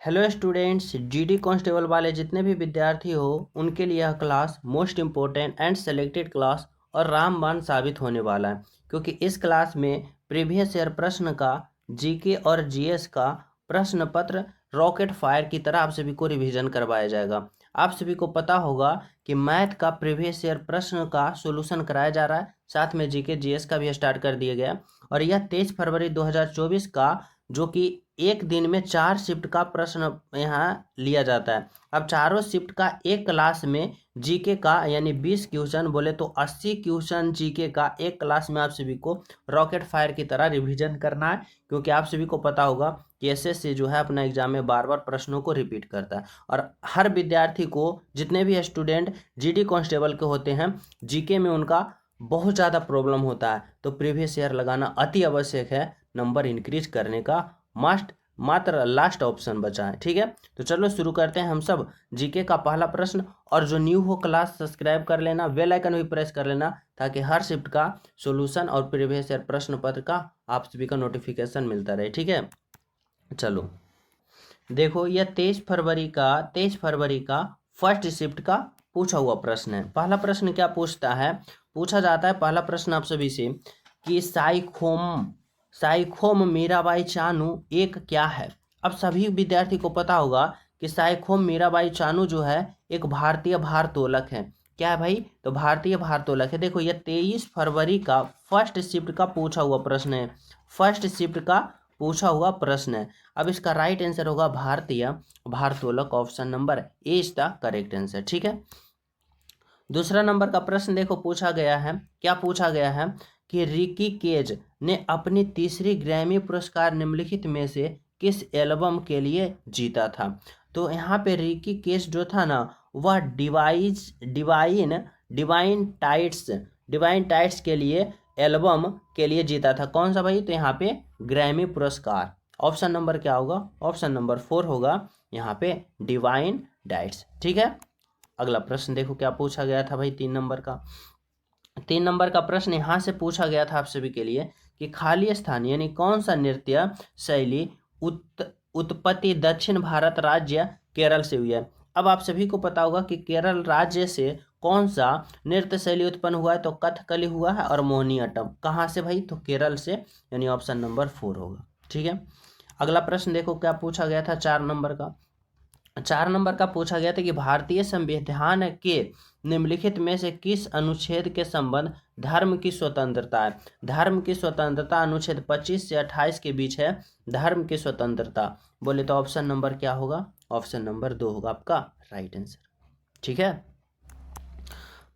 Hello students, GD constable वाले जितने भी विद्यार्थी हो उनके लिए यह class most important and selected class और रामबाण साबित होने वाला है, क्योंकि इस क्लास में प्रीवियस ईयर प्रश्न का जीके और जीएस का प्रश्न पत्र रॉकेट फायर की तरह आप सभी को रिवीजन करवाया जाएगा। आप सभी को पता होगा कि मैथ का प्रीवियस ईयर प्रश्न का सोल्यूशन कराया जा रहा है, साथ में जीके जीएस का भी स्टार्ट कर दिया गया और यह 23 फरवरी 2024 का जो कि एक दिन में 4 शिफ्ट का प्रश्न यहाँ लिया जाता है। अब चारों शिफ्ट का एक क्लास में जीके का यानी 20 क्वेश्चन, बोले तो 80 क्वेश्चन जीके का एक क्लास में आप सभी को रॉकेट फायर की तरह रिवीजन करना है, क्योंकि आप सभी को पता होगा कि एसएससी जो है अपना एग्जाम में बार बार प्रश्नों को रिपीट करता है और हर विद्यार्थी को, जितने भी स्टूडेंट जीडी कांस्टेबल के होते हैं, जीके में उनका बहुत ज़्यादा प्रॉब्लम होता है, तो प्रीवियस ईयर लगाना अति आवश्यक है। नंबर इंक्रीज करने का मात्र लास्ट ऑप्शन बचा है। ठीक है, तो चलो शुरू करते हैं हम सब जीके का पहला प्रश्न। और जो न्यू हो क्लास सब्सक्राइब कर लेना, बेल आइकन भी प्रेस कर लेना, ताकि हर शिफ्ट का सॉल्यूशन और प्रीवियस ईयर प्रश्न पत्र का आप सभी का नोटिफिकेशन मिलता रहे। ठीक है, चलो देखो, यह 23 फरवरी का फर्स्ट शिफ्ट का पूछा हुआ प्रश्न है। पहला प्रश्न क्या पूछता है, पूछा जाता है पहला प्रश्न आप सभी से कि साइखोम मीराबाई चानू एक क्या है। अब सभी विद्यार्थी को पता होगा कि साइखोम मीराबाई चानू जो है एक भारतीय भारोत्तोलक है। क्या है भाई, तो भारतीय भारोत्तोलक है। देखो, यह 23 फरवरी का फर्स्ट शिफ्ट का पूछा हुआ प्रश्न है, फर्स्ट शिफ्ट का पूछा हुआ प्रश्न है। अब इसका राइट आंसर होगा भारतीय भारोत्तोलक, option number A is the correct answer. ठीक है, दूसरा नंबर का प्रश्न देखो, पूछा गया है, क्या पूछा गया है कि रिकी केज ने अपनी तीसरी ग्रैमी पुरस्कार निम्नलिखित में से किस एल्बम के लिए जीता था। तो यहाँ पे रिकी केज जो था ना, वह डिवाइन टाइट्स के लिए एल्बम के लिए जीता था। कौन सा भाई, तो यहाँ पे ग्रैमी पुरस्कार। ऑप्शन नंबर क्या होगा, ऑप्शन नंबर 4 होगा यहाँ पे डिवाइन डाइट्स। ठीक है, अगला प्रश्न देखो क्या पूछा गया था भाई, 3 नंबर का प्रश्न यहाँ से पूछा गया था आप सभी के लिए कि खाली स्थान यानी कौन सा नृत्य शैली उत्पत्ति दक्षिण भारत राज्य केरल से हुई है। अब आप सभी को पता होगा कि केरल राज्य से कौन सा नृत्य शैली उत्पन्न हुआ है, तो कथकली हुआ है और मोहिनीअट्टम। कहाँ से भाई, तो केरल से, यानी ऑप्शन नंबर 4 होगा। ठीक है, अगला प्रश्न देखो क्या पूछा गया था, 4 नंबर का पूछा गया था कि भारतीय संविधान के निम्नलिखित में से किस अनुच्छेद के संबंध धर्म की स्वतंत्रता है। धर्म की स्वतंत्रता अनुच्छेद 25 से 28 के बीच है, धर्म की स्वतंत्रता। बोले तो ऑप्शन नंबर क्या होगा, ऑप्शन नंबर 2 होगा आपका राइट आंसर। ठीक है,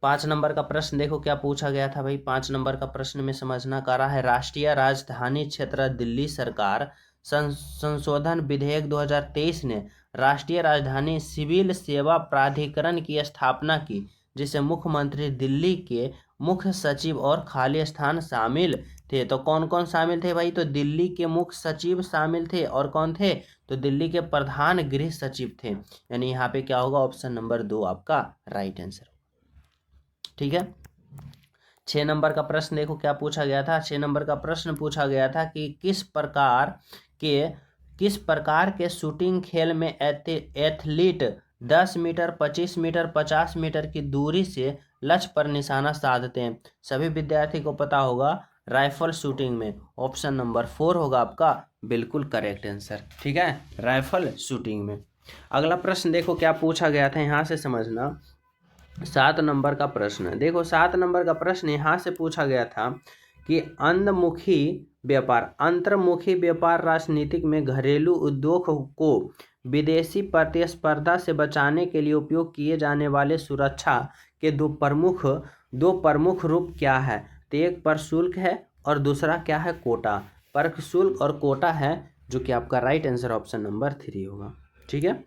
5 नंबर का प्रश्न देखो क्या पूछा गया था भाई। 5 नंबर का प्रश्न में समझना का रहा है, राष्ट्रीय राजधानी क्षेत्र दिल्ली सरकार संशोधन विधेयक 2023 ने राष्ट्रीय राजधानी सिविल सेवा प्राधिकरण की स्थापना की, जिसे मुख्यमंत्री दिल्ली के मुख्य सचिव और खाली स्थान शामिल थे। तो कौन कौन शामिल थे भाई, तो दिल्ली के मुख्य सचिव शामिल थे और कौन थे, तो दिल्ली के प्रधान गृह सचिव थे। यानी यहाँ पे क्या होगा, ऑप्शन नंबर 2 आपका राइट आंसर। ठीक है, 6 नंबर का प्रश्न देखो क्या पूछा गया था। 6 नंबर का प्रश्न पूछा गया था कि किस प्रकार के शूटिंग खेल में एथलीट 10 मीटर, 25 मीटर, 50 मीटर की दूरी से लक्ष्य पर निशाना साधते हैं। सभी विद्यार्थी को पता होगा राइफल शूटिंग में, ऑप्शन नंबर 4 होगा आपका बिल्कुल करेक्ट आंसर। ठीक है, राइफल शूटिंग में। अगला प्रश्न देखो क्या पूछा गया था, यहाँ से समझना। 7 नंबर का प्रश्न देखो, 7 नंबर का प्रश्न यहाँ से पूछा गया था कि अंतर्मुखी व्यापार राजनीतिक में घरेलू उद्योग को विदेशी प्रतिस्पर्धा से बचाने के लिए उपयोग किए जाने वाले सुरक्षा के दो प्रमुख रूप क्या है। तो एक प्रशुल्क है और दूसरा क्या है, कोटा। प्रशुल्क और कोटा है, जो कि आपका राइट आंसर ऑप्शन नंबर 3 होगा। ठीक है,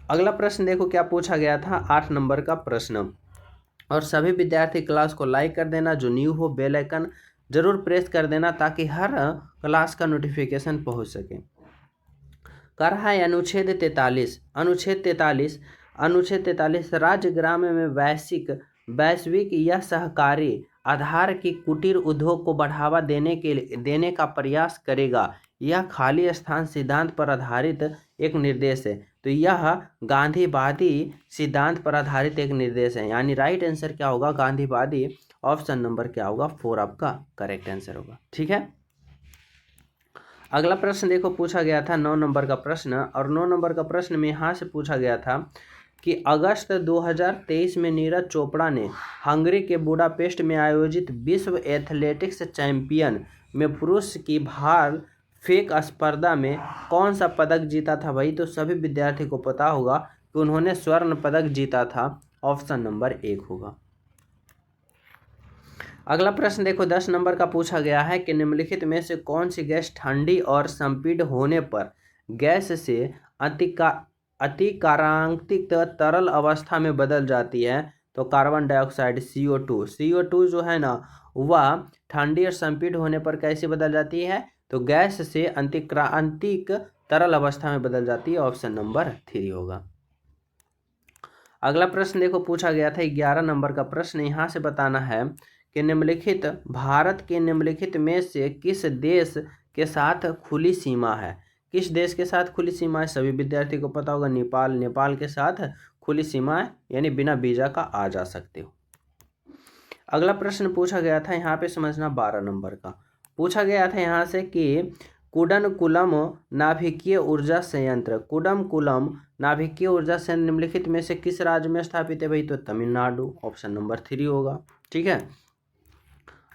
अगला प्रश्न देखो क्या पूछा गया था, 8 नंबर का प्रश्न। और सभी विद्यार्थी क्लास को लाइक कर देना, जो न्यू हो बेल आइकन जरूर प्रेस कर देना, ताकि हर क्लास का नोटिफिकेशन पहुंच सके। कर रहा है अनुच्छेद 43 राज्य ग्राम्य में वैश्विक या सहकारी आधार की कुटीर उद्योग को बढ़ावा देने का प्रयास करेगा। यह खाली स्थान सिद्धांत पर आधारित एक निर्देश है। तो यह गांधीवादी सिद्धांत पर आधारित एक निर्देश है, यानी राइट आंसर क्या होगा, गांधीवादी। ऑप्शन नंबर क्या होगा, 4 आपका करेक्ट आंसर होगा। ठीक है, अगला प्रश्न देखो पूछा गया था 9 नंबर का प्रश्न, और 9 नंबर का प्रश्न में यहाँ से पूछा गया था कि अगस्त 2023 में नीरज चोपड़ा ने हंगरी के बुडापेस्ट में आयोजित विश्व एथलेटिक्स चैंपियन में पुरुष की भार फेंक स्पर्धा में कौन सा पदक जीता था भाई। तो सभी विद्यार्थी को पता होगा कि उन्होंने स्वर्ण पदक जीता था। ऑप्शन नंबर 1 होगा। अगला प्रश्न देखो 10 नंबर का पूछा गया है कि निम्नलिखित में से कौन सी गैस ठंडी और संपीड़ होने पर गैस से अतिकारांतिक तरल अवस्था में बदल जाती है। तो कार्बन डाइऑक्साइड CO2 जो है ना, वह ठंडी और संपीड़ होने पर कैसे बदल जाती है, तो गैस से अतिक्रांतिक तरल अवस्था में बदल जाती है। ऑप्शन नंबर 3 होगा। अगला प्रश्न देखो पूछा गया था 11 नंबर का प्रश्न, यहाँ से बताना है कि निम्नलिखित भारत के निम्नलिखित में से किस देश के साथ खुली सीमा है। किस देश के साथ खुली सीमा है, सभी विद्यार्थी को पता होगा, नेपाल के साथ खुली सीमा है, यानी बिना वीजा का आ जा सकते हो। अगला प्रश्न पूछा गया था यहाँ पे समझना 12 नंबर का पूछा गया था यहाँ से कि कुडनकुलम नाभिकीय ऊर्जा संयंत्र निम्नलिखित में से किस राज्य में स्थापित है भाई। तो तमिलनाडु। ऑप्शन नंबर 3 होगा। ठीक है,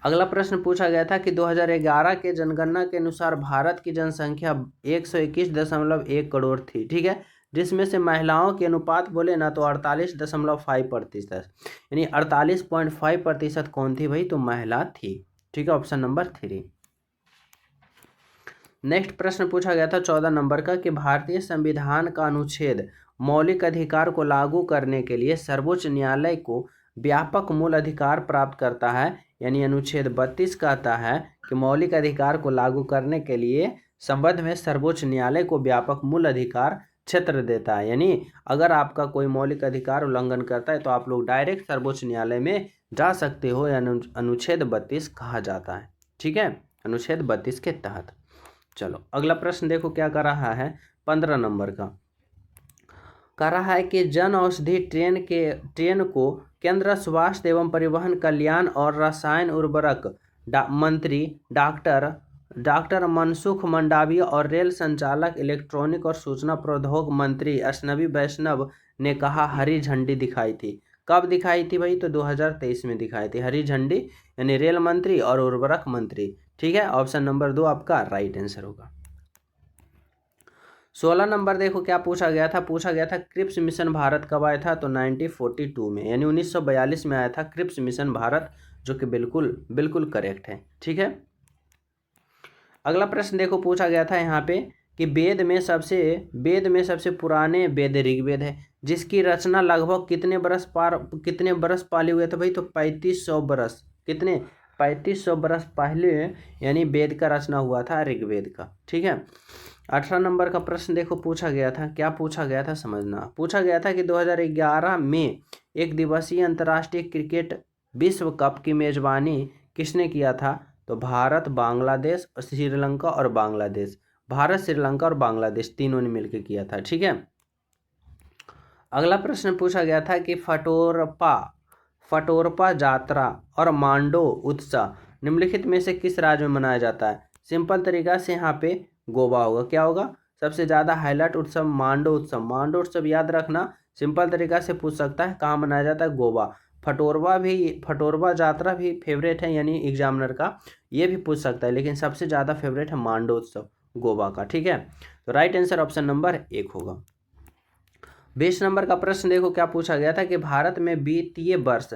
अगला प्रश्न पूछा गया था कि 2011 के जनगणना के अनुसार भारत की जनसंख्या 121.1 करोड़ थी। ठीक है, जिसमें से महिलाओं के अनुपात बोले ना तो 48.5%, यानी 48.5% कौन थी भाई, तो महिला थी। ठीक है, ऑप्शन नंबर 3। नेक्स्ट प्रश्न पूछा गया था 14 नंबर का कि भारतीय संविधान का अनुच्छेद मौलिक अधिकार को लागू करने के लिए सर्वोच्च न्यायालय को व्यापक मूल अधिकार प्राप्त करता है, यानी अनुच्छेद 32 कहता है कि मौलिक अधिकार को लागू करने के लिए संबंध में सर्वोच्च न्यायालय को व्यापक मूल अधिकार क्षेत्र देता है। यानी अगर आपका कोई मौलिक अधिकार उल्लंघन करता है तो आप लोग डायरेक्ट सर्वोच्च न्यायालय में जा सकते हो, या अनुच्छेद 32 कहा जाता है। ठीक है, अनुच्छेद 32 के तहत। चलो अगला प्रश्न देखो क्या कर रहा है 15 नंबर का कह रहा है कि जन औषधि ट्रेन को केंद्र स्वास्थ्य एवं परिवहन कल्याण और रसायन उर्वरक मंत्री डॉक्टर मनसुख मंडाविया और रेल संचालक इलेक्ट्रॉनिक और सूचना प्रौद्योगिकी मंत्री अश्विनी वैष्णव ने कहा हरी झंडी दिखाई थी। कब दिखाई थी भाई, तो 2023 में दिखाई थी हरी झंडी, यानी रेल मंत्री और उर्वरक मंत्री। ठीक है, ऑप्शन नंबर 2 आपका राइट आंसर होगा। 16 नंबर देखो क्या पूछा गया था क्रिप्स मिशन भारत कब आया था, तो 1942 में, यानी 1942 में आया था क्रिप्स मिशन भारत, जो कि बिल्कुल करेक्ट है। ठीक है, अगला प्रश्न देखो पूछा गया था यहाँ पे कि वेद में सबसे पुराने वेद ऋग्वेद है, जिसकी रचना लगभग कितने बरस पहले हुए थे भाई, तो 3500 बरस। कितने, 3500 बरस पहले यानी वेद का रचना हुआ था ऋग्वेद का। ठीक है, 18 नंबर का प्रश्न देखो पूछा गया था, क्या पूछा गया था समझना। पूछा गया था कि 2011 में एक दिवसीय अंतर्राष्ट्रीय क्रिकेट विश्व कप की मेजबानी किसने किया था, तो भारत, बांग्लादेश, श्रीलंका और बांग्लादेश। भारत, श्रीलंका और बांग्लादेश तीनों ने मिलकर किया था। ठीक है, अगला प्रश्न पूछा गया था कि फटोरपा जात्रा और मांडो उत्सव निम्नलिखित में से किस राज्य में मनाया जाता है। सिंपल तरीका से यहाँ पे गोवा होगा। क्या होगा, सबसे ज़्यादा हाईलाइट उत्सव मांडो उत्सव याद रखना। सिंपल तरीका से पूछ सकता है कहाँ मनाया जाता है, गोवा। फटोरवा जात्रा भी फेवरेट है, यानी एग्जामिनर का ये भी पूछ सकता है, लेकिन सबसे ज़्यादा फेवरेट है मांडो उत्सव गोवा का। ठीक है, तो राइट आंसर ऑप्शन नंबर 1 होगा। 20 नंबर का प्रश्न देखो क्या पूछा गया था कि भारत में वित्तीय वर्ष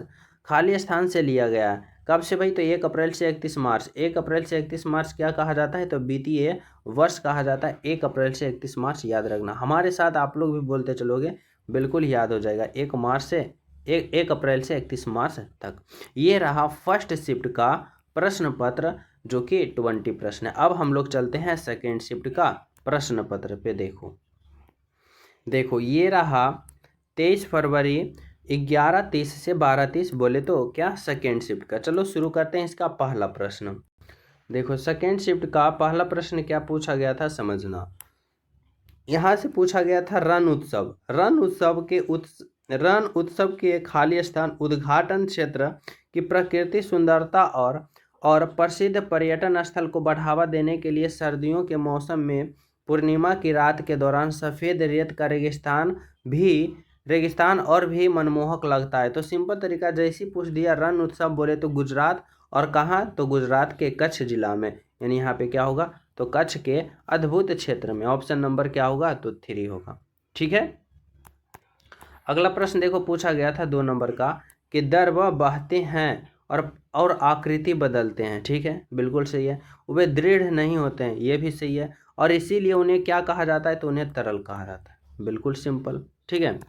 खाली स्थान से लिया गया है। कब से भाई, तो 1 अप्रैल से 31 मार्च। 1 अप्रैल से 31 मार्च क्या कहा जाता है, तो वित्तीय वर्ष कहा जाता है। 1 अप्रैल से 31 मार्च याद रखना, हमारे साथ आप लोग भी बोलते चलोगे, बिल्कुल याद हो जाएगा। 1 अप्रैल से 31 मार्च तक। ये रहा फर्स्ट शिफ्ट का प्रश्न पत्र, जो कि 20 प्रश्न है। अब हम लोग चलते हैं सेकेंड शिफ्ट का प्रश्न पत्र पे। देखो ये रहा 23 फरवरी 11:30 से 12:30 बोले तो क्या सेकेंड शिफ्ट का। चलो शुरू करते हैं इसका पहला प्रश्न। देखो सेकेंड शिफ्ट का पहला प्रश्न क्या पूछा गया था समझना। यहाँ से पूछा गया था रण उत्सव। रण उत्सव के खाली स्थान, उद्घाटन क्षेत्र की प्रकृति सुंदरता और प्रसिद्ध पर्यटन स्थल को बढ़ावा देने के लिए सर्दियों के मौसम में पूर्णिमा की रात के दौरान सफ़ेद रेत का रेगिस्तान और भी मनमोहक लगता है। तो सिंपल तरीका जैसी पूछ दिया रण उत्सव बोले तो गुजरात, और कहाँ, तो गुजरात के कच्छ जिला में, यानी यहाँ पे क्या होगा, तो कच्छ के अद्भुत क्षेत्र में। ऑप्शन नंबर क्या होगा, तो 3 होगा। ठीक है। अगला प्रश्न देखो पूछा गया था 2 नंबर का कि दर्व बहते हैं और आकृति बदलते हैं। ठीक है, बिल्कुल सही है। वे दृढ़ नहीं होते हैं, ये भी सही है। और इसीलिए उन्हें क्या कहा जाता है, तो उन्हें तरल कहा जाता है। बिल्कुल सिंपल। ठीक है।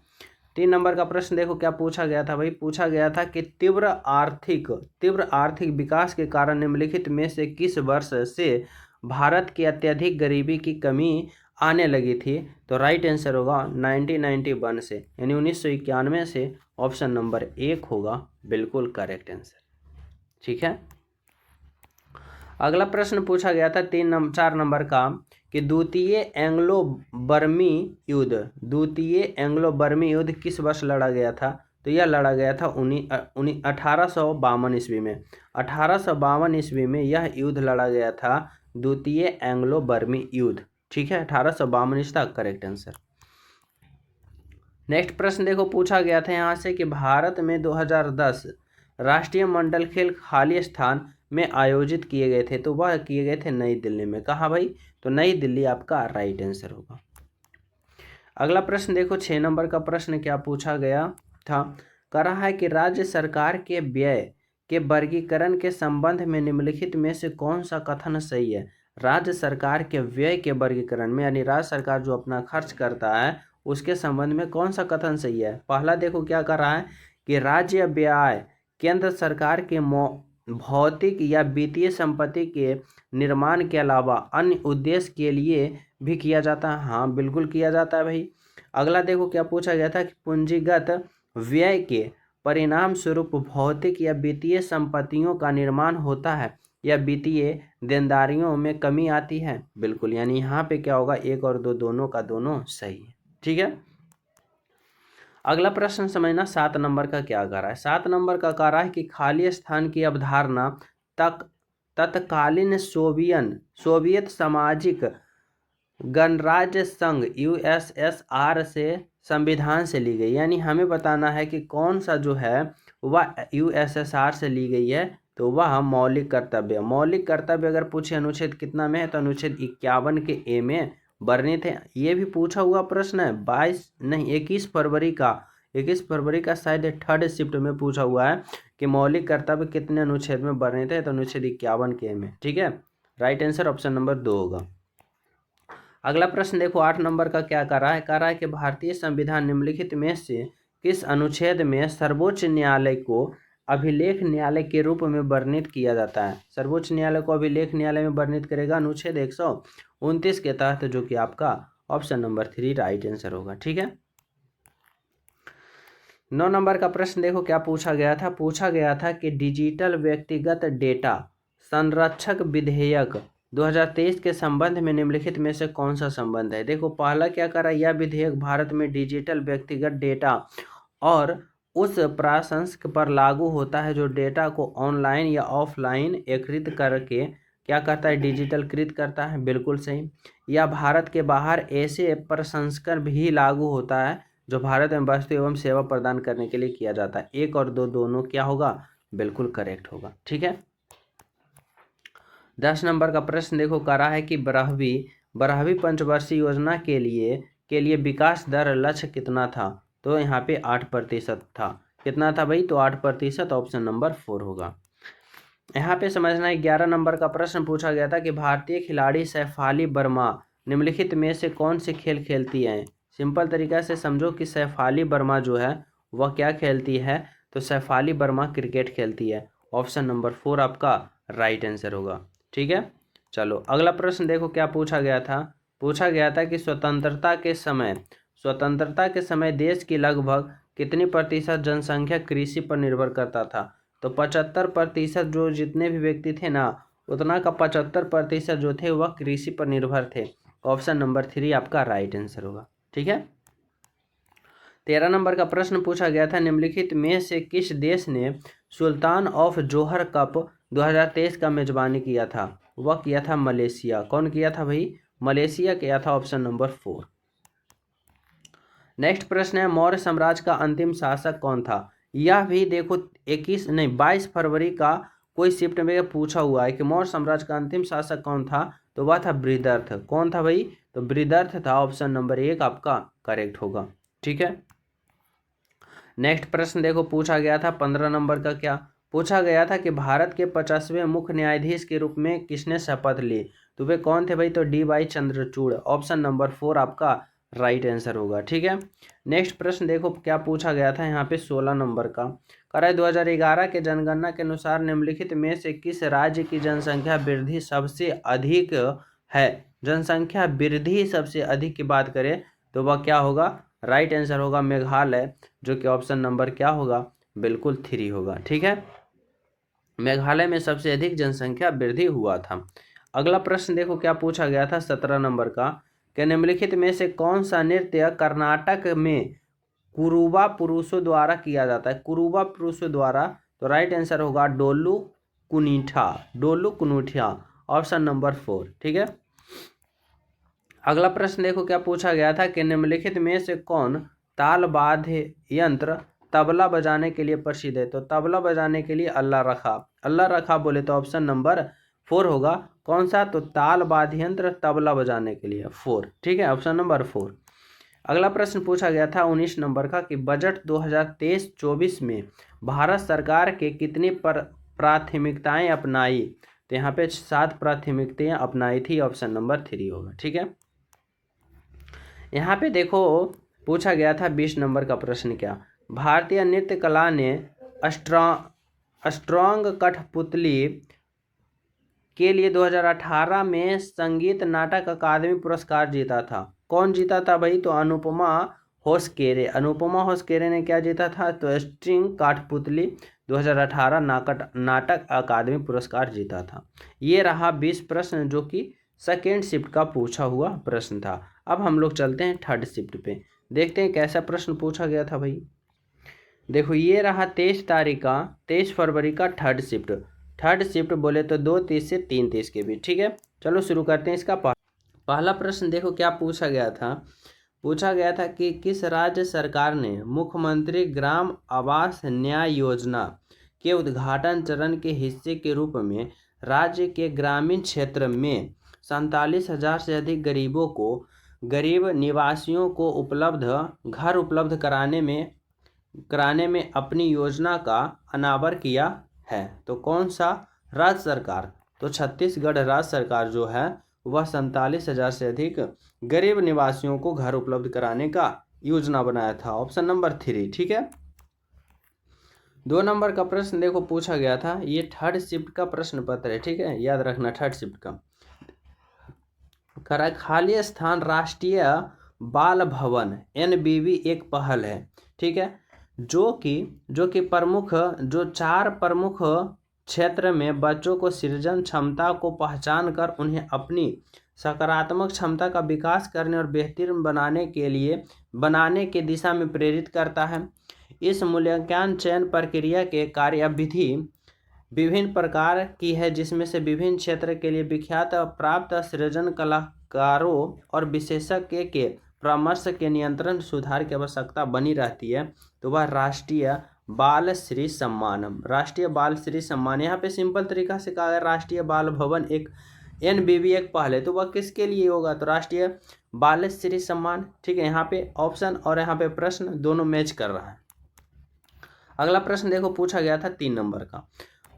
3 नंबर का प्रश्न देखो क्या पूछा गया था भाई। पूछा गया था कि तीव्र आर्थिक विकास के कारण निम्नलिखित में से किस वर्ष से भारत की अत्यधिक गरीबी की कमी आने लगी थी। तो राइट आंसर होगा 1991 से, यानी 1991 से। ऑप्शन नंबर 1 होगा बिल्कुल करेक्ट आंसर। ठीक है। अगला प्रश्न पूछा गया था 4 नंबर का कि द्वितीय एंग्लो बर्मी युद्ध किस वर्ष लड़ा गया था। तो यह लड़ा गया था 1852 ईस्वी में। 1852 ईस्वी में यह युद्ध लड़ा गया था, द्वितीय एंग्लो बर्मी युद्ध। ठीक है, 1852 ईस्वी तक करेक्ट आंसर। नेक्स्ट प्रश्न देखो पूछा गया था यहाँ से कि भारत में 2010 राष्ट्रीय मंडल खेल खाली स्थान में आयोजित किए गए थे। तो वह किए गए थे नई दिल्ली में। कहाँ भाई, तो नई दिल्ली आपका राइट आंसर होगा। अगला प्रश्न देखो 6 नंबर का प्रश्न क्या पूछा गया था। कह रहा है कि राज्य सरकार के व्यय के वर्गीकरण के संबंध में निम्नलिखित में से कौन सा कथन सही है। राज्य सरकार के व्यय के वर्गीकरण में, यानी राज्य सरकार जो अपना खर्च करता है उसके संबंध में कौन सा कथन सही है। पहला देखो क्या कर रहा है कि राज्य व्यय केंद्र सरकार के भौतिक या वित्तीय संपत्ति के निर्माण के अलावा अन्य उद्देश्य के लिए भी किया जाता है। हाँ बिल्कुल किया जाता है भाई। अगला देखो क्या पूछा गया था कि पूंजीगत व्यय के परिणाम स्वरूप भौतिक या वित्तीय संपत्तियों का निर्माण होता है या वित्तीय देनदारियों में कमी आती है। बिल्कुल, यानी यहाँ पे क्या होगा, 1 और 2 दोनों का दोनों सही है। ठीक है। अगला प्रश्न समझना 7 नंबर का क्या कह रहा है। 7 नंबर का कह रहा है कि खाली स्थान की अवधारणा तत्कालीन सोवियत सामाजिक गणराज्य संघ USSR से संविधान से ली गई। यानी हमें बताना है कि कौन सा जो है वह USSR से ली गई है। तो वह मौलिक कर्तव्य अगर पूछे अनुच्छेद कितना में है, तो अनुच्छेद 51 के ए में वर्णित है। ये भी पूछा हुआ प्रश्न है 21 फरवरी का शायद 3rd शिफ्ट में पूछा हुआ है कि मौलिक कर्तव्य कितने अनुच्छेद में वर्णित है। तो अनुच्छेद 51 के में। ठीक है, राइट आंसर ऑप्शन नंबर 2 होगा। अगला प्रश्न देखो 8 नंबर का क्या कह रहा है कि भारतीय संविधान निम्नलिखित में से किस अनुच्छेद में सर्वोच्च न्यायालय को अभिलेख न्यायालय के रूप में वर्णित किया जाता है। सर्वोच्च न्यायालय को अभिलेख न्यायालय में वर्णित करेगा अनुच्छेद 129 के तहत, जो कि आपका ऑप्शन नंबर 3 राइट आंसर होगा। ठीक है। 9 नंबर का प्रश्न देखो क्या पूछा गया था कि डिजिटल व्यक्तिगत डेटा संरक्षक विधेयक 2023 के संबंध में निम्नलिखित में से कौन सा संबंध है। देखो पहला क्या कर रहा है, यह विधेयक भारत में डिजिटल व्यक्तिगत डेटा और उस प्रसंस्करण पर लागू होता है जो डेटा को ऑनलाइन या ऑफलाइन एकत्रित करके क्या करता है, डिजिटलकृत करता है। बिल्कुल सही। या भारत के बाहर ऐसे प्रसंस्करण भी लागू होता है जो भारत में वस्तु एवं सेवा प्रदान करने के लिए किया जाता है। 1 और 2 दोनों क्या होगा, बिल्कुल करेक्ट होगा। ठीक है। 10 नंबर का प्रश्न देखो कह रहा है कि 12वीं पंचवर्षीय योजना के लिए विकास दर लक्ष्य कितना था। तो यहाँ पे 8% था। कितना था भाई, तो 8%। ऑप्शन नंबर 4 होगा। यहाँ पे समझना 11 नंबर का प्रश्न पूछा गया था कि भारतीय खिलाड़ी सैफाली वर्मा निम्नलिखित में से कौन से खेल खेलती है। सिंपल तरीका से समझो कि सैफाली वर्मा जो है वह क्या खेलती है, तो सैफाली वर्मा क्रिकेट खेलती है। ऑप्शन नंबर 4 आपका राइट आंसर होगा। ठीक है। चलो अगला प्रश्न देखो क्या पूछा गया था कि स्वतंत्रता के समय देश की लगभग कितनी प्रतिशत जनसंख्या कृषि पर निर्भर करता था। तो 75% जो जितने भी व्यक्ति थे ना, उतना का 75% जो थे वह कृषि पर निर्भर थे। ऑप्शन नंबर 3 आपका राइट आंसर होगा। ठीक है। 13 नंबर का प्रश्न पूछा गया था, निम्नलिखित में से किस देश ने सुल्तान ऑफ जोहर कप 2023 का मेजबानी किया था? वह किया था मलेशिया। कौन किया था भाई? मलेशिया किया था। Option number 4। नेक्स्ट प्रश्न है, मौर्य साम्राज्य का अंतिम शासक कौन था? यह भी देखो 22 फरवरी का कोई शिफ्ट में पूछा हुआ है कि मौर्य साम्राज्य का अंतिम शासक कौन था, तो वह था बृहदर्थ। कौन था भाई? तो बृहदर्थ था। ऑप्शन नंबर 1 आपका करेक्ट होगा। ठीक है। नेक्स्ट प्रश्न देखो पूछा गया था 15 नंबर का, क्या पूछा गया था कि भारत के 50वें मुख्य न्यायाधीश के रूप में किसने शपथ ली? तो वे कौन थे भाई? तो D.वाई. चंद्रचूड़। ऑप्शन नंबर 4 आपका राइट आंसर होगा। ठीक है। नेक्स्ट प्रश्न देखो क्या पूछा गया था यहाँ पे 16 नंबर का, कह 2011 के जनगणना के अनुसार निम्नलिखित में से किस राज्य की जनसंख्या वृद्धि सबसे अधिक है? जनसंख्या वृद्धि सबसे अधिक की बात करें तो वह क्या होगा? राइट आंसर होगा मेघालय, जो कि ऑप्शन नंबर क्या होगा? बिल्कुल 3 होगा। ठीक है। मेघालय में सबसे अधिक जनसंख्या वृद्धि हुआ था। अगला प्रश्न देखो क्या पूछा गया था 17 नंबर का, कि निम्नलिखित में से कौन सा नृत्य कर्नाटक में कुरुबा पुरुषों द्वारा किया जाता है? कुरुबा पुरुषों द्वारा, तो राइट आंसर होगा डोलू कुनीठा। डोलू कुनीठा। Option number 4। ठीक है। अगला प्रश्न देखो क्या पूछा गया था कि निम्नलिखित में से कौन ताल वाद्य यंत्र तबला बजाने के लिए प्रसिद्ध है? तो तबला बजाने के लिए अल्लाह रखा। अल्लाह रखा बोले तो ऑप्शन नंबर 4 होगा। कौन सा? तो ताल वाद्य यंत्र तबला बजाने के लिए 4। ठीक है। Option number 4। अगला प्रश्न पूछा गया था 19 नंबर का कि बजट 2023-24 में भारत सरकार के कितनी प्राथमिकताएं अपनाई? तो यहाँ पे 7 प्राथमिकताएं अपनाई थी। ऑप्शन नंबर 3 होगा। ठीक है। यहाँ पे देखो पूछा गया था 20 नंबर का प्रश्न, क्या भारतीय नृत्य कला ने स्ट्रॉन्ग कठपुतली के लिए 2018 में संगीत नाटक अकादमी पुरस्कार जीता था? कौन जीता था भाई? तो अनुपमा होसकेरे। अनुपमा होसकेरे ने क्या जीता था? तो स्ट्रिंग कठपुतली 2018 नाटक अकादमी पुरस्कार जीता था। ये रहा 20 प्रश्न जो कि सेकेंड शिफ्ट का पूछा हुआ प्रश्न था। अब हम लोग चलते हैं थर्ड शिफ्ट पे, देखते हैं कैसा प्रश्न पूछा गया था भाई। देखो ये रहा 23 फरवरी का थर्ड शिफ्ट। थर्ड शिफ्ट बोले तो 2:30 से 3:30 के बीच। ठीक है। चलो शुरू करते हैं इसका पहला प्रश्न। देखो क्या पूछा गया था, पूछा गया था कि किस राज्य सरकार ने मुख्यमंत्री ग्राम आवास न्याय योजना के उद्घाटन चरण के हिस्से के रूप में राज्य के ग्रामीण क्षेत्र में 47,000 से अधिक गरीब निवासियों को घर उपलब्ध कराने में अपनी योजना का अनावर किया है? तो कौन सा राज्य सरकार? तो छत्तीसगढ़ राज्य सरकार जो है वह 47,000 से अधिक गरीब निवासियों को घर उपलब्ध कराने का योजना बनाया था। Option number 3। ठीक है। 2 नंबर का प्रश्न देखो पूछा गया था, ये थर्ड शिफ्ट का प्रश्न पत्र है। ठीक है, याद रखना थर्ड शिफ्ट का। खाली स्थान राष्ट्रीय बाल भवन NBV एक पहल है। ठीक है, जो कि 4 प्रमुख क्षेत्र में बच्चों को सृजन क्षमता को पहचान कर उन्हें अपनी सकारात्मक क्षमता का विकास करने और बेहतर बनाने के दिशा में प्रेरित करता है। इस मूल्यांकन चयन प्रक्रिया के कार्यविधि विभिन्न प्रकार की है, जिसमें से विभिन्न क्षेत्र के लिए विख्यात प्राप्त सृजन कलाकारों और विशेषज्ञ के परामर्श के नियंत्रण सुधार की आवश्यकता बनी रहती है। तो वह राष्ट्रीय बाल श्री सम्मान यहाँ पे सिंपल तरीका से कहा गया राष्ट्रीय बाल भवन एक NBV एक पहल है, तो वह किसके लिए होगा? तो राष्ट्रीय बाल श्री सम्मान। ठीक है, यहाँ पे ऑप्शन और यहाँ पे प्रश्न दोनों मैच कर रहा है। अगला प्रश्न देखो पूछा गया था 3 नंबर का,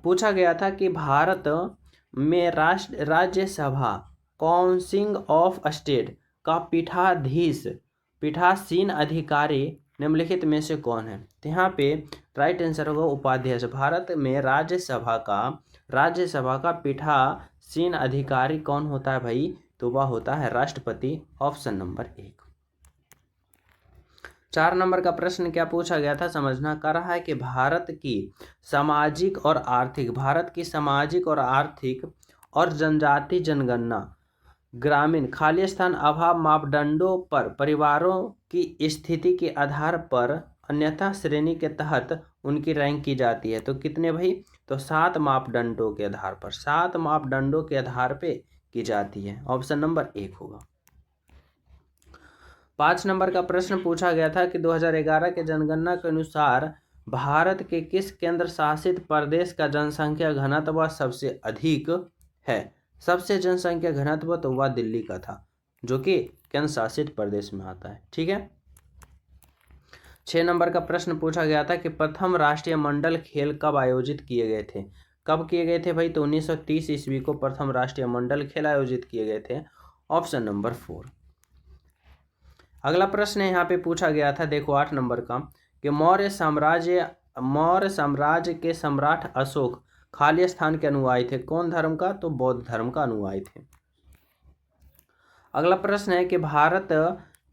पूछा गया था कि भारत में राज्यसभा काउंसिल ऑफ स्टेट का पीठासीन अधिकारी निम्नलिखित में से कौन है? तो यहाँ पे राइट आंसर होगा उपाध्यक्ष। भारत में राज्यसभा का पीठासीन अधिकारी कौन होता है भाई? तो वह होता है राष्ट्रपति। Option number 1। 4 नंबर का प्रश्न क्या पूछा गया था, समझना कर रहा है कि भारत की सामाजिक और आर्थिक और जनजाति जनगणना ग्रामीण खाली स्थान अभाव मापदंडों पर परिवारों की स्थिति के आधार पर अन्यथा श्रेणी के तहत उनकी रैंक की जाती है। तो कितने भाई? तो 7 मापदंडों के आधार पर, 7 मापदंडों के आधार पे की जाती है। ऑप्शन नंबर 1 होगा। 5 नंबर का प्रश्न पूछा गया था कि 2011 के जनगणना के अनुसार भारत के किस केंद्र शासित प्रदेश का जनसंख्या घनत्व सबसे अधिक है? सबसे जनसंख्या घनत्व तो वह दिल्ली का था, जो कि केंद्र शासित प्रदेश में आता है। ठीक है। 6 नंबर का प्रश्न पूछा गया था कि प्रथम राष्ट्रीय मंडल खेल कब आयोजित किए गए थे? कब किए गए थे भाई? तो 1930 ईस्वी को प्रथम राष्ट्रीय मंडल खेल आयोजित किए गए थे। Option number 4। अगला प्रश्न यहाँ पे पूछा गया था, देखो 8 नंबर का, कि मौर्य साम्राज्य के सम्राट अशोक खाली स्थान के अनुयायी थे। कौन धर्म का? तो बौद्ध धर्म का अनुयायी थे। अगला प्रश्न है कि भारत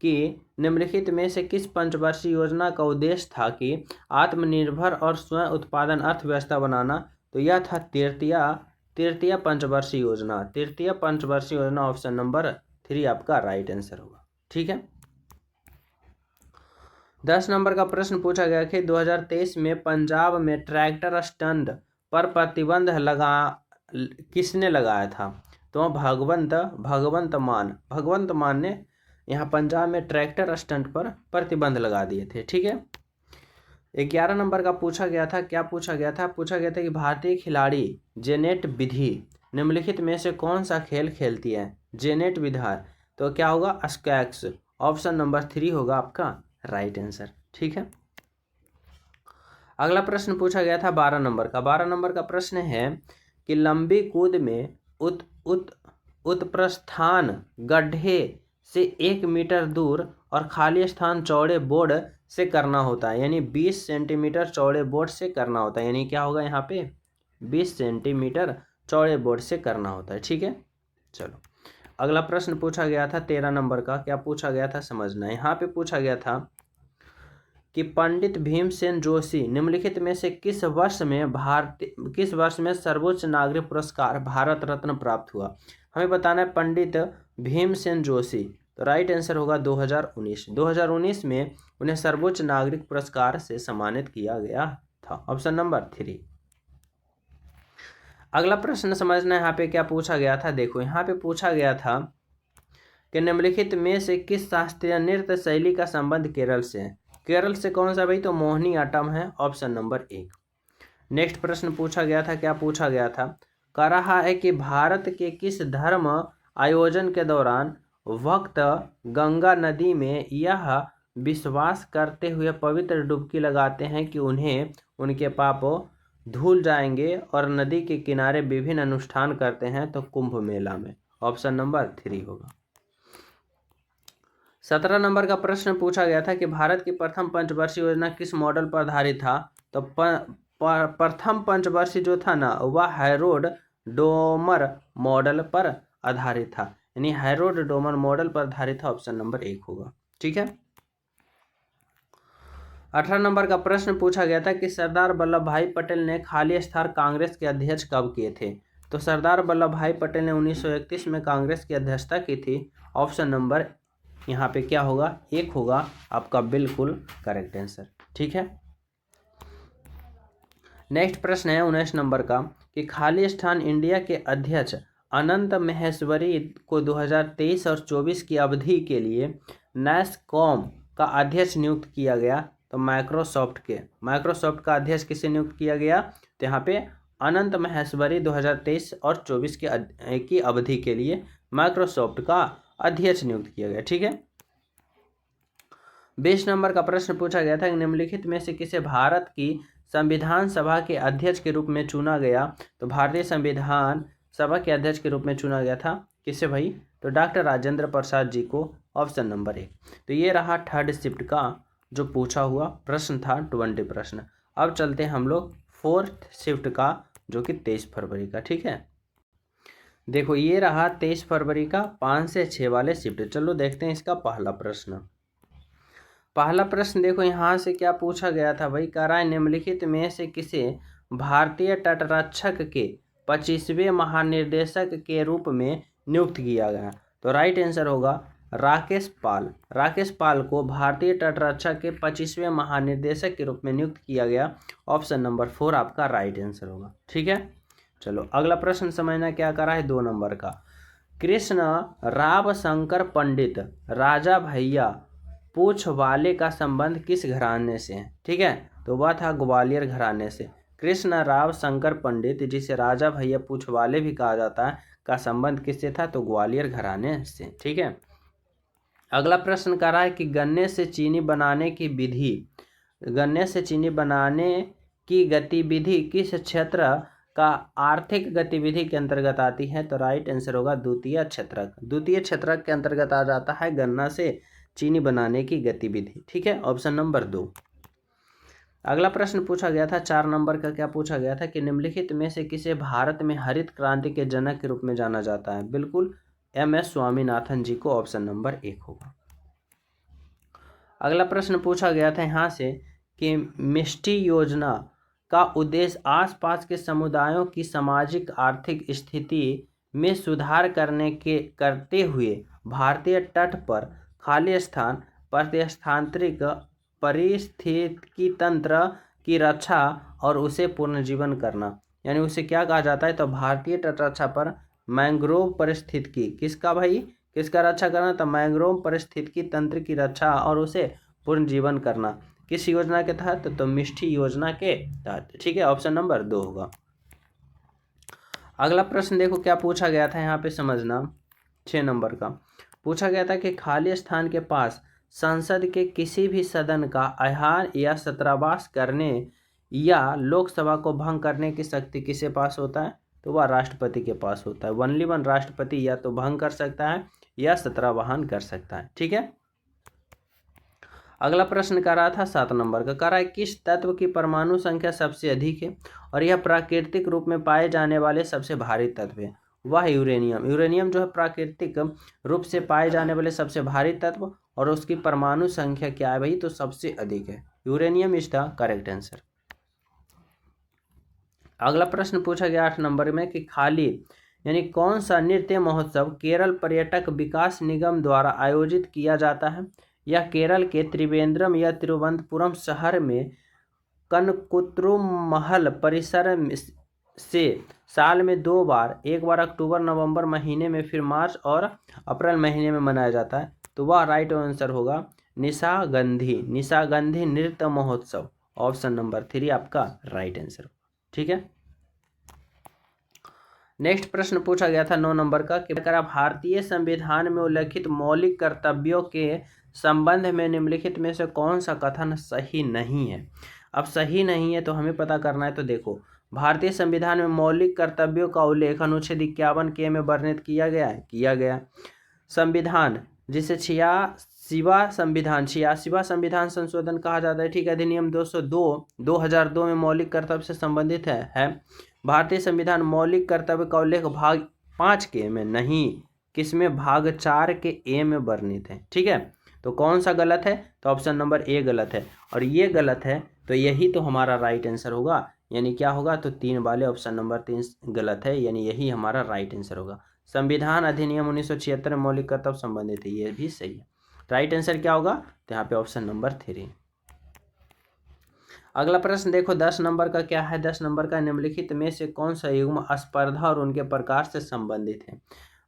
की निम्नलिखित में से किस पंचवर्षीय योजना का उद्देश्य था कि आत्मनिर्भर और स्वयं उत्पादन अर्थव्यवस्था बनाना? तो यह था तृतीय पंचवर्षीय योजना। तृतीय पंचवर्षीय योजना ऑप्शन नंबर 3 आपका राइट आंसर होगा। ठीक है। 10 नंबर का प्रश्न पूछा गया कि 2023 में पंजाब में ट्रैक्टर स्टंट पर प्रतिबंध किसने लगाया था? तो भगवंत मान ने यहाँ पंजाब में ट्रैक्टर स्टंट पर प्रतिबंध लगा दिए थे। ठीक है। 11 नंबर का पूछा गया था, क्या पूछा गया था? पूछा गया था कि भारतीय खिलाड़ी जेनेट विधि निम्नलिखित में से कौन सा खेल खेलती है? जेनेट विधा, तो क्या होगा? स्क्वैश। ऑप्शन नंबर 3 होगा आपका राइट आंसर। ठीक है। अगला प्रश्न पूछा गया था 12 नंबर का। 12 नंबर का प्रश्न है कि लंबी कूद में उत्प्रस्थान गड्ढे से 1 मीटर दूर और खाली स्थान चौड़े बोर्ड से करना होता है, यानी 20 सेंटीमीटर चौड़े बोर्ड से करना होता है। यानी क्या होगा यहाँ पे? 20 सेंटीमीटर चौड़े बोर्ड से करना होता है। ठीक है। चलो अगला प्रश्न पूछा गया था 13 नंबर का। क्या पूछा गया था समझना। यहाँ पे पूछा गया था कि पंडित भीमसेन जोशी निम्नलिखित में से किस वर्ष में सर्वोच्च नागरिक पुरस्कार भारत रत्न प्राप्त हुआ? हमें बताना है पंडित भीमसेन जोशी। तो राइट आंसर होगा 2019। 2019 में उन्हें सर्वोच्च नागरिक पुरस्कार से सम्मानित किया गया था। Option number 3। अगला प्रश्न समझना यहाँ पे क्या पूछा गया था। देखो यहाँ पे पूछा गया था कि निम्नलिखित में से किस शास्त्रीय नृत्य शैली का संबंध केरल से है? केरल से कौन सा भाई? तो मोहिनी आट्टम है। Option number 1। नेक्स्ट प्रश्न पूछा गया था, क्या पूछा गया था? कह रहा है कि भारत के किस धर्म आयोजन के दौरान भक्त गंगा नदी में यह विश्वास करते हुए पवित्र डुबकी लगाते हैं कि उन्हें उनके पाप धुल जाएंगे और नदी के किनारे विभिन्न अनुष्ठान करते हैं? तो कुंभ मेला में। ऑप्शन नंबर 3 होगा। 17 नंबर का प्रश्न पूछा गया था कि भारत की प्रथम पंचवर्षीय योजना किस मॉडल पर आधारित था? तो प्रथम पंचवर्षीय जो था ना वह हैरोल्ड डोमर मॉडल पर आधारित था, यानी हैरोल्ड डोमर मॉडल पर आधारित था। ऑप्शन नंबर 1 होगा। ठीक है। 18 नंबर का प्रश्न पूछा गया था कि सरदार वल्लभ भाई पटेल ने खाली स्थान कांग्रेस के अध्यक्ष कब किए थे? तो सरदार वल्लभ भाई पटेल ने 1931 में कांग्रेस की अध्यक्षता की थी। ऑप्शन नंबर यहाँ पे क्या होगा? 1 होगा आपका बिल्कुल करेक्ट आंसर। ठीक है। नेक्स्ट प्रश्न है 19 नंबर का कि खाली स्थान इंडिया के अध्यक्ष अनंत महेश्वरी को 2023 और 24 की अवधि के लिए नैसकॉम का अध्यक्ष नियुक्त किया गया। तो माइक्रोसॉफ्ट का अध्यक्ष किसे नियुक्त किया गया? तो यहाँ पे अनंत महेश्वरी 2023 और 24 की अवधि के लिए माइक्रोसॉफ्ट का अध्यक्ष नियुक्त किया गया। ठीक है। 20 नंबर का प्रश्न पूछा गया था कि निम्नलिखित में से किसे भारत की संविधान सभा के अध्यक्ष के रूप में चुना गया? तो भारतीय संविधान सभा के अध्यक्ष के रूप में चुना गया था किसे भाई? तो डॉक्टर राजेंद्र प्रसाद जी को। Option number 1। तो ये रहा थर्ड शिफ्ट का जो पूछा हुआ प्रश्न था 20 प्रश्न। अब चलते हैं हम लोग फोर्थ शिफ्ट का जो कि 23 फरवरी का। ठीक है। देखो ये रहा 23 फरवरी का 5 से 6 वाले शिफ्ट। चलो देखते हैं इसका पहला प्रश्न। पहला प्रश्न देखो यहाँ से क्या पूछा गया था भाई? कह रहा है निम्नलिखित में से किसे भारतीय तटरक्षक के 25वें महानिर्देशक के रूप में नियुक्त किया गया? तो राइट आंसर होगा राकेश पाल। राकेश पाल को भारतीय तटरक्षक के 25वें महानिर्देशक के रूप में नियुक्त किया गया। ऑप्शन नंबर 4 आपका राइट आंसर होगा। ठीक है, चलो अगला प्रश्न समझना क्या करा है 2 नंबर का। कृष्ण राव शंकर पंडित राजा भैया पूछवाले का संबंध किस घराने से है? ठीक है, तो वह था ग्वालियर घराने से। कृष्ण राव शंकर पंडित, जिसे राजा भैया पूछवाले भी कहा जाता है, का संबंध किससे था? तो ग्वालियर घराने से। ठीक है, अगला प्रश्न कह रहा है कि गन्ने से चीनी बनाने की गतिविधि किस क्षेत्र का आर्थिक गतिविधि के अंतर्गत आती है? तो राइट आंसर होगा द्वितीय क्षेत्रक। द्वितीय क्षेत्रक के अंतर्गत आ जाता है गन्ना से चीनी बनाने की गतिविधि। ठीक है, ऑप्शन नंबर 2। अगला प्रश्न पूछा गया था 4 नंबर का, क्या पूछा गया था कि निम्नलिखित में से किसे भारत में हरित क्रांति के जनक के रूप में जाना जाता है? बिल्कुल MS स्वामीनाथन जी को। ऑप्शन नंबर 1 होगा। अगला प्रश्न पूछा गया था यहाँ से कि मिष्टी योजना का उद्देश्य आसपास के समुदायों की सामाजिक आर्थिक स्थिति में सुधार करते हुए भारतीय तट पर खाली स्थान प्रतिस्थानांतरित पारिस्थितिकी तंत्र की रक्षा और उसे पुनर्जीवन करना, यानी उसे क्या कहा जाता है? तो भारतीय तटरक्षा पर मैंग्रोव पारिस्थितिकी किसका रक्षा करना? तो मैंग्रोव पारिस्थितिकी तंत्र की रक्षा और उसे पुनर्जीवन करना। किस योजना के तहत? तो मिष्टी योजना के तहत। ठीक है, ऑप्शन नंबर 2 होगा। अगला प्रश्न देखो क्या पूछा गया था यहाँ पे, समझना 6 नंबर का पूछा गया था कि खाली स्थान के पास संसद के किसी भी सदन का आह्वान या छात्रावास करने या लोकसभा को भंग करने की शक्ति किसके पास होता है? तो वह राष्ट्रपति के पास होता है। ओनली वन राष्ट्रपति या तो भंग कर सकता है या छात्रावाहन कर सकता है। ठीक है, अगला प्रश्न कर रहा था 7 नंबर का, कह रहा है किस तत्व की परमाणु संख्या सबसे अधिक है और यह प्राकृतिक रूप में पाए जाने वाले सबसे भारी तत्व है? वह यूरेनियम। यूरेनियम जो है प्राकृतिक रूप से पाए जाने वाले सबसे भारी तत्व, और उसकी परमाणु संख्या क्या है भाई? तो सबसे अधिक है। Uranium is the correct answer. अगला प्रश्न पूछा गया 8 नंबर में कि खाली यानी कौन सा नृत्य महोत्सव केरल पर्यटक विकास निगम द्वारा आयोजित किया जाता है? यह केरल के त्रिवेंद्रम या तिरुवनंतपुरम शहर में कनकुत्रुमहल परिसर से साल में 2 बार, एक बार अक्टूबर नवंबर महीने में, फिर मार्च और अप्रैल महीने में मनाया जाता है। तो वह राइट आंसर होगा निशागंधी नृत्य महोत्सव। ऑप्शन नंबर 3 आपका राइट आंसर। ठीक है, नेक्स्ट प्रश्न पूछा गया था 9 नंबर का कि भारतीय संविधान में उल्लिखित मौलिक कर्तव्यों के संबंध में निम्नलिखित में से कौन सा कथन सही नहीं है? अब सही नहीं है तो हमें पता करना है। तो देखो, भारतीय संविधान में मौलिक कर्तव्यों का उल्लेख अनुच्छेद 51 के में वर्णित किया गया। संविधान जिसे 86वां संविधान संशोधन कहा जाता है। ठीक है, अधिनियम 2002 में मौलिक कर्तव्य से संबंधित है। भारतीय संविधान मौलिक कर्तव्य का उल्लेख भाग 5 के में नहीं, किसमें? भाग 4 के ए में वर्णित है। ठीक है, तो कौन सा गलत है? तो ऑप्शन नंबर ए गलत है, और ये गलत है तो यही तो हमारा राइट आंसर होगा। यानी क्या होगा? तो 3 वाले ऑप्शन नंबर 3 गलत है, यानी यही हमारा राइट आंसर होगा। संविधान अधिनियम 1976 में मौलिक कर्तव्य संबंधित है, ये भी सही है। राइट आंसर क्या होगा? तो यहाँ पे ऑप्शन नंबर 3। अगला प्रश्न देखो 10 नंबर का क्या है। 10 नंबर का निम्नलिखित में से कौन सा युग्म स्पर्धा और उनके प्रकार से संबंधित है?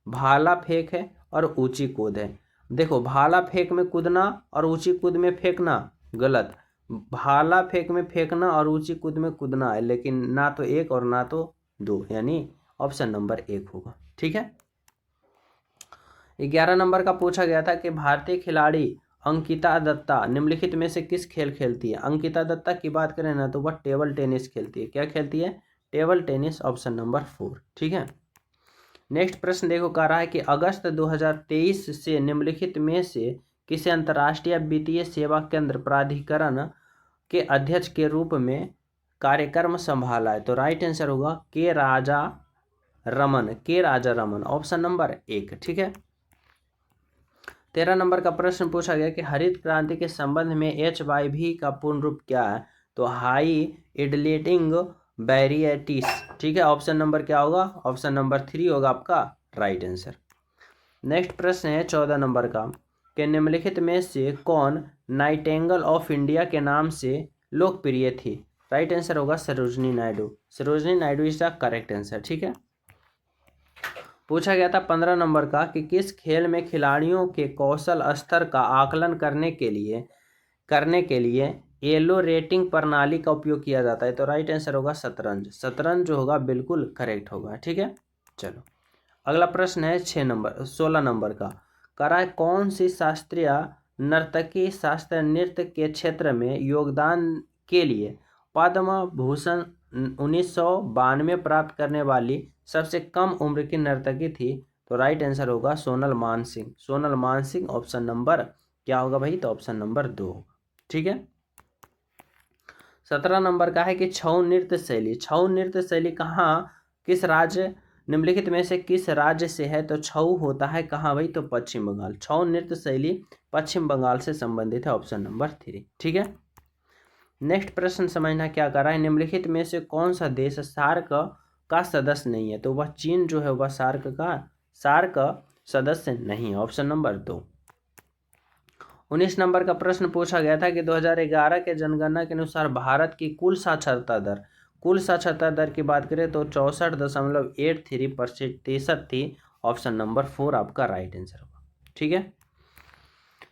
भाला फेंक है और ऊंची कूद है। देखो, भाला फेंक में कूदना और ऊंची कूद में फेंकना गलत। भाला फेंक में फेंकना और ऊंची कूद में कूदना है, लेकिन ना तो 1 और ना तो 2, यानी ऑप्शन नंबर 1 होगा। ठीक है, 11 नंबर का पूछा गया था कि भारतीय खिलाड़ी अंकिता दत्ता निम्नलिखित में से किस खेल खेलती है? अंकिता दत्ता की बात करें ना तो वह टेबल टेनिस खेलती है। क्या खेलती है? Table tennis. Option number 4। ठीक है, नेक्स्ट प्रश्न देखो, कह रहा है कि अगस्त 2023 से निम्नलिखित में से किसे अंतर्राष्ट्रीय वित्तीय सेवा केंद्र प्राधिकरण के अध्यक्ष के रूप में कार्यक्रम संभाला है? तो राइट आंसर होगा के राजा रमन। Option number 1। ठीक है, 13 नंबर का प्रश्न पूछा गया कि हरित क्रांति के संबंध में HYV का पूर्ण रूप क्या है? तो हाई इडलेटिंग बैरिएटिस। ठीक है, ऑप्शन नंबर क्या होगा? ऑप्शन नंबर 3 होगा आपका राइट आंसर। नेक्स्ट प्रश्न है 14 नंबर का, कि निम्नलिखित में से कौन नाइटेंगल ऑफ इंडिया के नाम से लोकप्रिय थी? राइट आंसर होगा Sarojini Naidu. Sarojini Naidu is the correct answer. ठीक है, पूछा गया था 15 नंबर का, कि किस खेल में खिलाड़ियों के कौशल स्तर का आकलन करने के लिए येलो रेटिंग प्रणाली का उपयोग किया जाता है? तो राइट आंसर होगा शतरंज। शतरंज जो होगा बिल्कुल करेक्ट होगा। ठीक है, चलो अगला प्रश्न है 16 नंबर का, करा है कौन सी शास्त्रीय नर्तकी शास्त्रीय नृत्य के क्षेत्र में योगदान के लिए पद्म भूषण 1992 प्राप्त करने वाली सबसे कम उम्र की नर्तकी थी? तो राइट आंसर होगा सोनल मानसिंह। सोनल मानसिंह ऑप्शन नंबर क्या होगा भाई? तो ऑप्शन नंबर 2 होगा। ठीक है, 17 नंबर का है कि छऊ नृत्य शैली, छऊ नृत्य शैली कहाँ, किस राज्य, निम्नलिखित में से किस राज्य से है? तो छऊ होता है कहाँ भाई? तो पश्चिम बंगाल। छऊ नृत्य शैली पश्चिम बंगाल से संबंधित है, ऑप्शन नंबर 3। ठीक है, नेक्स्ट प्रश्न समझना क्या कर रहा है, निम्नलिखित में से कौन सा देश सार्क का सदस्य नहीं है? तो वह चीन जो है वह सार्क सदस्य नहीं है, ऑप्शन नंबर 2। 19 नंबर का प्रश्न पूछा गया था कि 2011 के जनगणना के अनुसार भारत की कुल साक्षरता दर की बात करें तो 64.83% थी, ऑप्शन नंबर 4 आपका राइट आंसर होगा। ठीक है,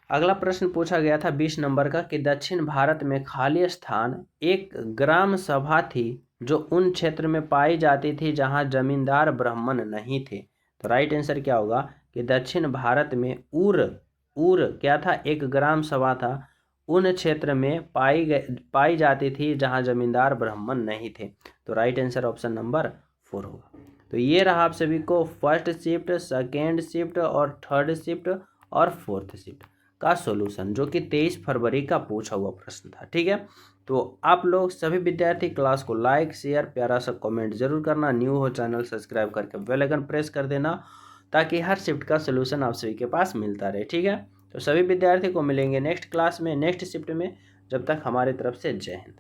अगला प्रश्न पूछा गया था 20 नंबर का, कि दक्षिण भारत में खाली स्थान एक ग्राम सभा थी जो उन क्षेत्र में पाई जाती थी जहां जमींदार ब्राह्मण नहीं थे? तो राइट आंसर क्या होगा? कि दक्षिण भारत में ऊर क्या था? एक ग्राम सभा था, उन क्षेत्र में पाई जाती थी जहां जमींदार ब्राह्मण नहीं थे। तो राइट आंसर ऑप्शन नंबर 4 होगा। तो ये रहा आप सभी को फर्स्ट शिफ्ट, सेकेंड शिफ्ट और थर्ड शिफ्ट और फोर्थ शिफ्ट का सॉल्यूशन, जो कि 23 फरवरी का पूछा हुआ प्रश्न था। ठीक है, तो आप लोग सभी विद्यार्थी क्लास को लाइक शेयर प्यारा सा कमेंट जरूर करना, न्यू हो चैनल सब्सक्राइब करके बेल आइकन प्रेस कर देना, ताकि हर शिफ्ट का सलूशन आप सभी के पास मिलता रहे। ठीक है, तो सभी विद्यार्थी को मिलेंगे नेक्स्ट क्लास में, नेक्स्ट शिफ्ट में। जब तक हमारी तरफ से जय हिंद।